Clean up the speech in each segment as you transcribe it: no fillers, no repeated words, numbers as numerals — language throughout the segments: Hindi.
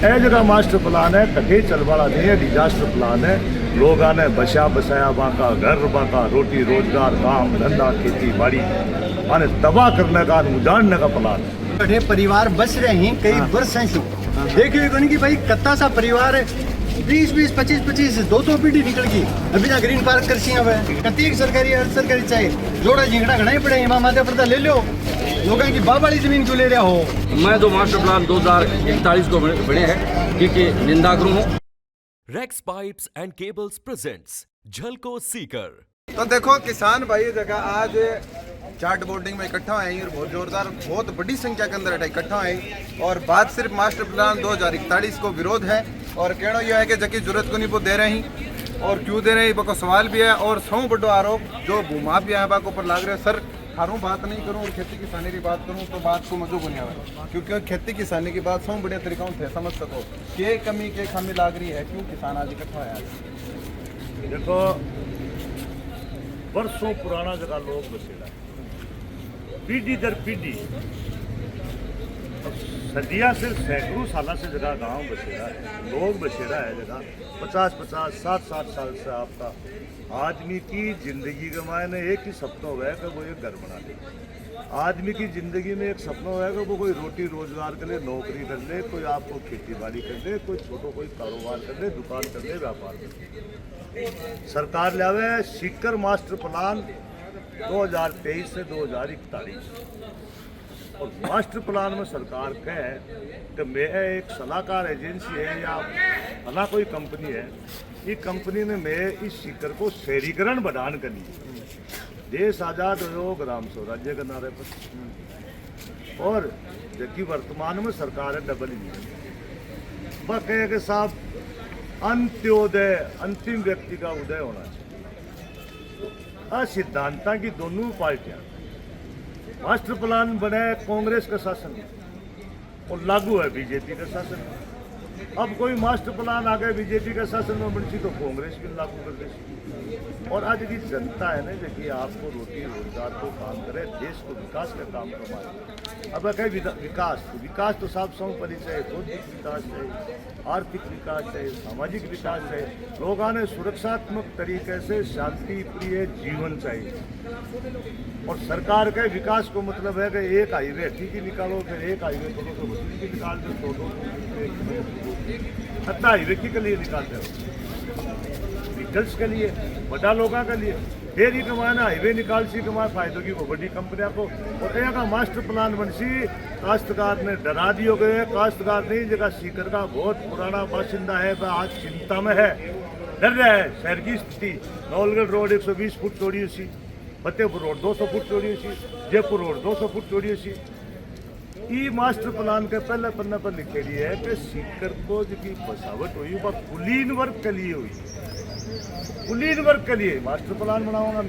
ਇਹ ਜਿਹੜਾ ਮਾਸਟਰ ਪਲਾਨ ਹੈ ਕਦੇ ਚੱਲ ਵਾਲਾ नहीं है, डिजास्टर प्लान है। लोग आने बसा बसाया बाका घर बाका रोटी रोजगार काम धंधा खेती बाड़ी आने तबाह करने का उजाड़ने का प्लान है। बड़े परिवार बस रहे हैं कई वर्ष से। देखिए कौन की भाई कत्ता सा परिवार है 20-20 25-25 200 पीढ़ी निकल गई अभी ना ग्रीन पार्क कर सी हुए कति सरकारी अर्ध सरकारी चाहे जोड़ा झिंगड़ा घना ही पड़े इमाम माता पर ले लो लोगों की बाप वाली जमीन क्यों ले रहा हो। मैं तो मास्टर प्लान 2041 को बने हैं क्योंकि निंदा करूँ हूँ। Rex pipes and cables presents Jhalko Sikar. तो देखो किसान भाई जगह आज चार्ट बोर्डिंग में इकट्ठा हुए और बहुत जोरदार बहुत बड़ी संख्या के अंदर इकट्ठा हुए और बात सिर्फ मास्टर प्लान 2041 को विरोध है और कहना यह है कि जबकि जरूरत को नहीं वो दे रही और क्यों दे रही को सवाल भी है और सौ बड़ो आरोप जो भूमाफिया है बाको पर लाग रहे सर हारूँ बात नहीं करूँ और खेती किसानी की बात करूँ तो बात को मजो बुनिया है क्योंकि खेती किसानी की बात सौ बढ़िया तरीकों से समझ सको के कमी के खामी लाग रही है क्यों किसान आज इकट्ठा है। देखो वर्षों पुराना जगह लोग बसेरा पीढ़ी दर पीढ़ी सदियाँ से सैकड़ों साल से जगह गांव बसेरा है लोग बसेरा है जगह 50-50 60-60 साल से आपका आदमी की जिंदगी के मायने एक ही सपना हुआ है कि वो एक घर बना ले। आदमी की जिंदगी में एक सपना हुआ है कि वो कोई रोटी रोजगार कर ले नौकरी कर ले कोई आपको खेती बाड़ी कर ले कोई छोटा कोई कारोबार कर ले दुकान कर ले व्यापार कर ले। सरकार लावे सीकर मास्टर प्लान 2023 से 2041 और मास्टर प्लान में सरकार कहे कि मैं एक सलाहकार एजेंसी है या फला कोई कंपनी है ये कंपनी में मैं इस सीकर को शहरीकरण बढ़ाने के लिए देश आज़ाद हो ग्राम स्वराज्य के नारे पर और जबकि वर्तमान में सरकार है डबल इंजन वह कहे कि साहब अंत्योदय अंतिम व्यक्ति का उदय होना चाहिए। सिद्धांता की दोनों पार्टियां मास्टर प्लान बने कांग्रेस का शासन और लागू है बीजेपी का शासन। अब कोई मास्टर प्लान आ गए बीजेपी का शासन में बनी तो कांग्रेस भी लागू कर दे और आज की जनता है ना देखिए आपको रोटी रोजगार को काम करे देश को विकास का काम करवाए। अब कहे विकास तो साफ सौ परिचय बौद्धिक विकास है आर्थिक विकास है सामाजिक विकास है लोगों ने सुरक्षात्मक तरीके से शांति प्रिय जीवन चाहिए और सरकार के विकास को मतलब है कि एक हाईवे ठीक ही निकालो फिर एक हाईवे करो तो वसूली की निकाल दो दो अच्छा हाईवे के लिए निकालते हो व्हीकल्स के लिए बड़ा लोगों के लिए फिर ही कमाना हाईवे निकाल सी कमा फायदों की वो बड़ी कंपनियों को और यहाँ का मास्टर प्लान बन सी काश्तकार ने डरा दिए गए काश्तकार नहीं जगह सीकर का बहुत पुराना बाशिंदा है वह आज चिंता में है डर रहा है शहर की स्थिति। नौलगढ़ रोड 120 फुट चौड़ी सी फतेहपुर रोड 200 फुट चौड़ी सी जयपुर रोड 200 फुट चौड़ी सी ई मास्टर प्लान के पहले पन्ने पर लिखेड़ी है कि सीकर को जो बसावट हुई वह कुलीन वर्ग के लिए हुई कुलीन वर्ग के लिए मास्टर प्लान बनाऊंगा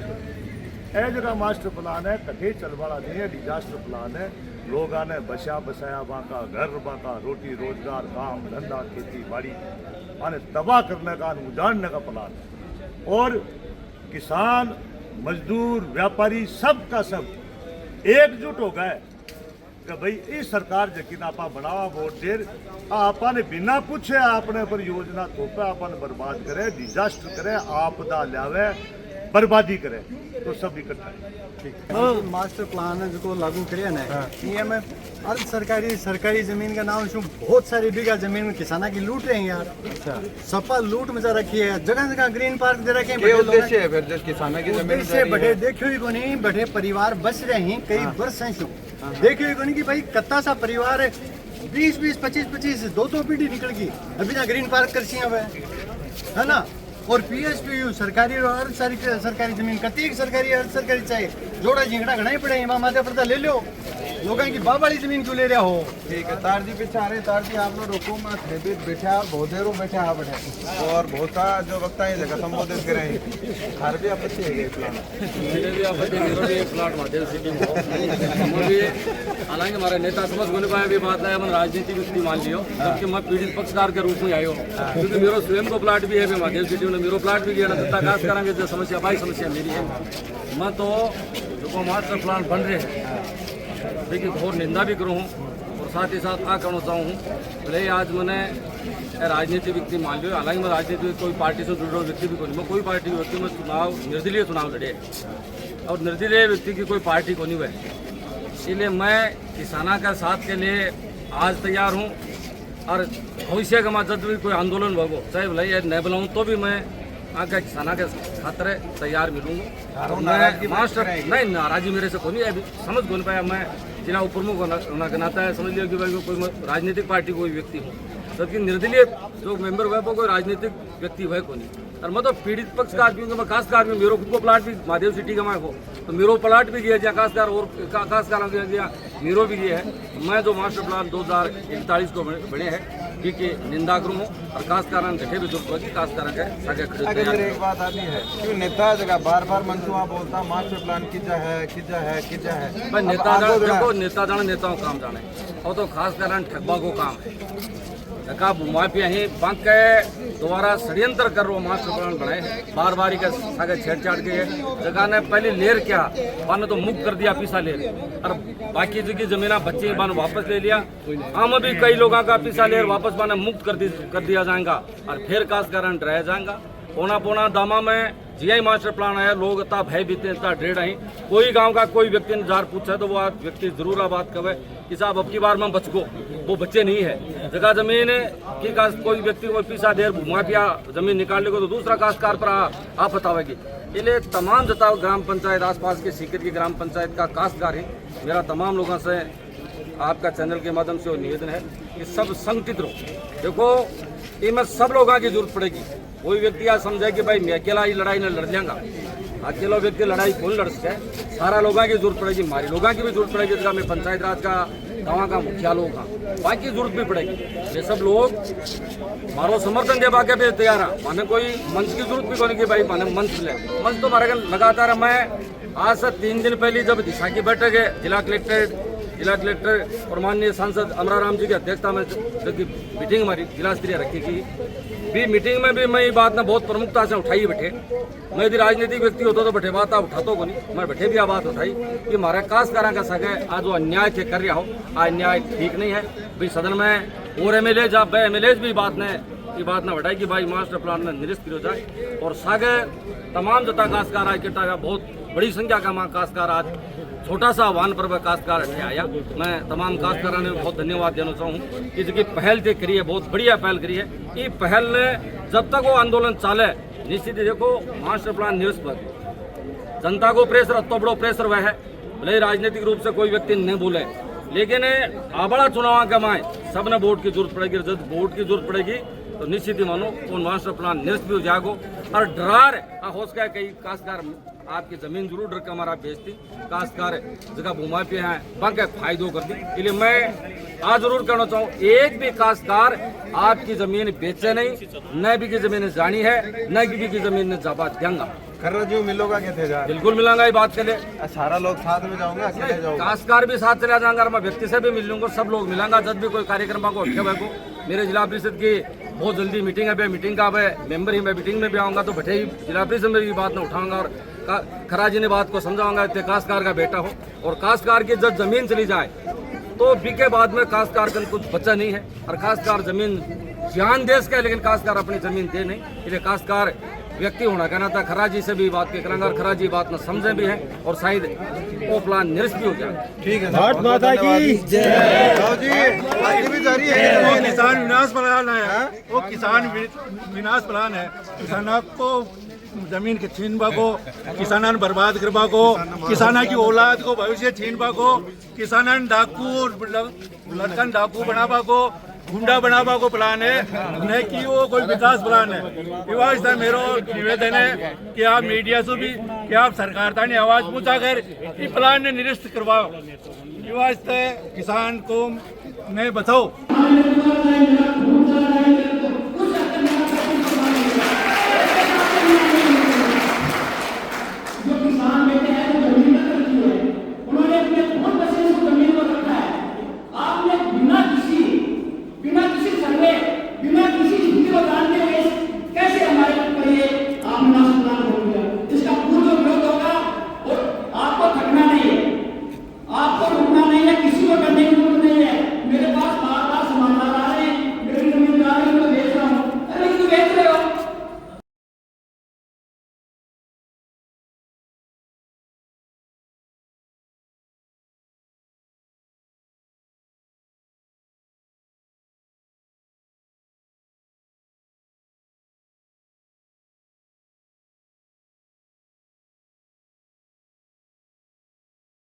यह जगह मास्टर प्लान है कथे चल वाला नहीं है डिजास्टर प्लान है। लोग आने बसा बसाया बाका घर बाका रोटी रोजगार काम धंधा खेती बाड़ी आने तबाह करने का उजाड़ने का प्लान है और किसान मजदूर व्यापारी सब का सब एकजुट हो गए कि भाई इस सरकार यकीन आपा बनावा वोट देर आपने बिना पूछे आपने पर योजना थोपे आपने बर्बाद करे डिजास्टर करे आपदा लावे बर्बादी करे तो सब इकट्ठा मास्टर प्लान है जो लागू करे ना ये में अर्ध सरकारी जमीन का नाम शू बहुत सारी बीघा जमीन में किसाना की लूट रहे हैं यार। अच्छा सपा लूट मचा रखी है जगह जगह ग्रीन पार्क दे रखे हैं उद्देश्य है फिर जिस किसाना की जमीन से बड़े देखियो ही को नहीं बड़े परिवार बस रहे हैं कई वर्ष से देखियो ही को नहीं कि भाई कत्ता सा परिवार है 20-20 25-25 200 पीढ़ी निकल गई अभी ना ग्रीन पार्क कर सी हुए है ना और पीएसपीयू सरकारी और अर्ध सरकारी जमीन कति सरकारी अर्ध सरकारी चाहे जोड़ा झिंगड़ा घना ही पड़े इमाम माता पर ले लो लोगों की बाप वाली जमीन क्यों ले रहा हो। ठीक है तार जी पीछे आ रहे तार जी आप लोग रोको मत बैठा बहुत देर बैठे आप बैठे और बहुत सा जो वक्ता है जगह संबोधित करें हर भी आपत्ति है प्लाट माध्यम से हालांकि हमारे नेता समझ होने पाए भी बात है राजनीति व्यक्ति मान लियो जबकि मैं पीड़ित पक्षकार के रूप में आयो क्योंकि मेरा स्वयं को प्लाट भी है माध्यम सिटी में मेरो प्लाट भी गया ना काश करेंगे जो समस्या भाई समस्या मेरी है मैं तो जो मास्टर प्लान बन रहे हैं देखिए घोर निंदा भी करूँ और साथ ही साथ आ कहना चाहूँ भले आज मैंने राजनीतिक व्यक्ति मान लियो, हालांकि मैं राजनीतिक कोई पार्टी से जुड़ा व्यक्ति भी नहीं, मैं कोई पार्टी के व्यक्ति में चुनाव निर्दलीय चुनाव लड़े और निर्दलीय व्यक्ति की कोई पार्टी को नहीं हुए, इसलिए मैं किसाना का साथ के लिए आज तैयार हूँ और भविष्य का जब भी कोई आंदोलन होगा चाहे भले नहीं बुलाऊँ तो भी मैं आगे किसाना के खातिर तैयार मिलूंगा। मैं मास्टर नहीं, नाराजी मेरे से कोई नहीं है, अभी समझ कौन पाया, मैं जिला उप प्रमुख होना के नाता है समझ लिया कि भाई कोई राजनीतिक पार्टी कोई व्यक्ति हूँ, जबकि निर्दलीय जो मेंबर हुआ वो कोई राजनीतिक व्यक्ति हुआ को नहीं। और मैं तो पीड़ित पक्ष का आदमी हूँ, मैं खासकार में मेरो खुद को प्लाट भी महादेव सिटी का मैं हो तो मेरो प्लाट भी गया जहाँ खासकार और खासकार गया मेरो भी गया है। मैं जो मास्टर प्लान 2041 को बने हैं की निंदा करूँ और खासकार बैठे भी दुर्ग की खासकार अगर एक बात आती है क्यों नेता जगह बार बार मंसूबा बोलता मास्टर प्लान किजा है भाई नेता देखो नेता जाने नेताओं काम जाने और तो खास कर ठगबा को काम है जगह भूमाफिया ही बंक के दोबारा षड्यंत्र कर रो मास्टर प्लान बनाए बार बारी का सागे छेड़छाड़ के जगह ने पहले लेर क्या बाने तो मुक्त कर दिया पीसा लेर और बाकी जगह जमीना बच्चे बाने वापस ले लिया। हम अभी कई लोगों का पीसा लेर वापस बाने मुक्त कर दिया जाएगा और फिर काशकारण रह जाएगा। पौना दामा में जी मास्टर प्लान आया लोग इतना भय बीते इतना ड्रेड आई कोई गांव का कोई व्यक्ति ने जार पूछा तो वो व्यक्ति जरूर बात कहे कि साहब अब की बार में बच गो वो बच्चे नहीं है जगह जमीन की कोई व्यक्ति को पीसा देर माफिया जमीन निकालने को तो दूसरा काश्तकार पर आप बतावेगी। इसलिए तमाम जता ग्राम पंचायत आसपास के सीकर की ग्राम पंचायत का काश्तकार है मेरा तमाम लोगों से आपका चैनल के माध्यम से निवेदन है कि सब संगठित रहो। देखो इनमें सब लोगों की जरूरत पड़ेगी, कोई व्यक्ति आज समझे कि भाई मैं अकेला ही लड़ाई न लड़ जाऊंगा, अकेला व्यक्ति लड़ाई कौन लड़ सके, सारा लोगों की जरूरत पड़ेगी, हमारी लोगों की भी जरूरत पड़ेगी जगह में पंचायत राज का गाँव का मुखिया लोग का बाकी जरूरत भी पड़ेगी। ये सब लोग मारो समर्थन दे बाके भी तैयार है, माने कोई मंच की जरूरत भी नहीं कि भाई माने मंच ले मंच तो हमारे लगातार। मैं आज से 3 दिन पहले जब दिशा की बैठक है जिला कलेक्टर और माननीय सांसद अमराराम जी की अध्यक्षता में जबकि मीटिंग हमारी जिला स्तरीय रखी थी भी मीटिंग में भी मैं ये बात ना बहुत प्रमुखता से उठाई बैठे। मैं यदि राजनीतिक व्यक्ति होता तो बैठे बात उठाता को नहीं, मैं बैठे भी आ बात उठाई कि हमारे काश्तकारों का सगे आज जो अन्याय के कर रहा हो अन्याय ठीक नहीं है। भाई सदन में और MLA जब MLA भी बात ना बढ़ाई कि भाई मास्टर प्लान में निरस्त किया जाए और सागे तमाम जता काश्तकार आज इकट्ठा बहुत बड़ी संख्या का माँ काश्तकार आज छोटा सा आह्वान पर काश्तकार आया। मैं तमाम काश्तकारों ने बहुत धन्यवाद देना चाहूँ कि जो पहल तय करी है बहुत बढ़िया पहल करी है। ये पहल ने जब तक वो आंदोलन चाले निश्चित देखो मास्टर प्लान निरस्त जनता को प्रेशर अतो बड़ो प्रेशर वह है भले राजनीतिक रूप से कोई व्यक्ति नहीं बोले लेकिन आबड़ा चुनाव के माए सब ने वोट की जरूरत पड़ेगी। जब वोट की जरूरत पड़ेगी तो निश्चित ही मानो वो मास्टर प्लान निरस्त भी हो जाएगा और डरार हो सका कई काश्तकार आपकी जमीन जरूर डर के हमारा बेचती काश्तकार जगह भूमा पे हैं बाकी फायदो कर दी। इसलिए मैं आज जरूर कहना चाहूँ एक भी काश्तकार आपकी जमीन बेचे नहीं, न भी की जमीन जानी है न भी की जमीन ने जाबा देंगा। खर्राजी मिलोगा क्या जा बिल्कुल मिलांगा ये बात के लिए सारा लोग साथ में जाऊंगा अकेले जाऊंगा काश्तकार भी साथ चला जाऊंगा मैं व्यक्ति से भी मिल लूंगा सब लोग मिलांगा जब भी कोई कार्यक्रम को को मेरे जिला परिषद की बहुत जल्दी मीटिंग है मीटिंग का मेंबर ही मैं मीटिंग में भी आऊँगा तो बैठे ही जिला परिषद में भी बात न उठाऊंगा और खराजी ने बात को समझाऊंगा काश्तकार का बेटा हो और काश्तकार की जब जमीन चली जाए तो बी के बाद में काश्तकार का कुछ बच्चा नहीं है और काश्तकार जमीन जान देश का है लेकिन काश्तकार अपनी जमीन दे नहीं। इसलिए काश्तकार व्यक्ति होना कहना था खराजी से भी बात के करेंगे और खराजी बात न समझे भी है और शायद वो प्लान निरस्त भी हो जाए। ठीक है भारत माता की जय। वो किसान विनाश प्लान है, वो किसान विनाश प्लान है, किसानों को जमीन के छीनबा को, किसानन बर्बाद करबा को, किसाना की औलाद को भविष्य छीनबा को, किसानन डाकू लड़कन डाकू बनाबा को, गुंडा बनाबा को प्लान है न कि वो कोई विकास प्लान है। ये वास्ते मेरो निवेदन है कि आप मीडिया से भी कि आप सरकार तानी आवाज पहुंचा कर ये प्लान ने निरस्त करवाओ। ये वास्ते किसान को ने बचाओ।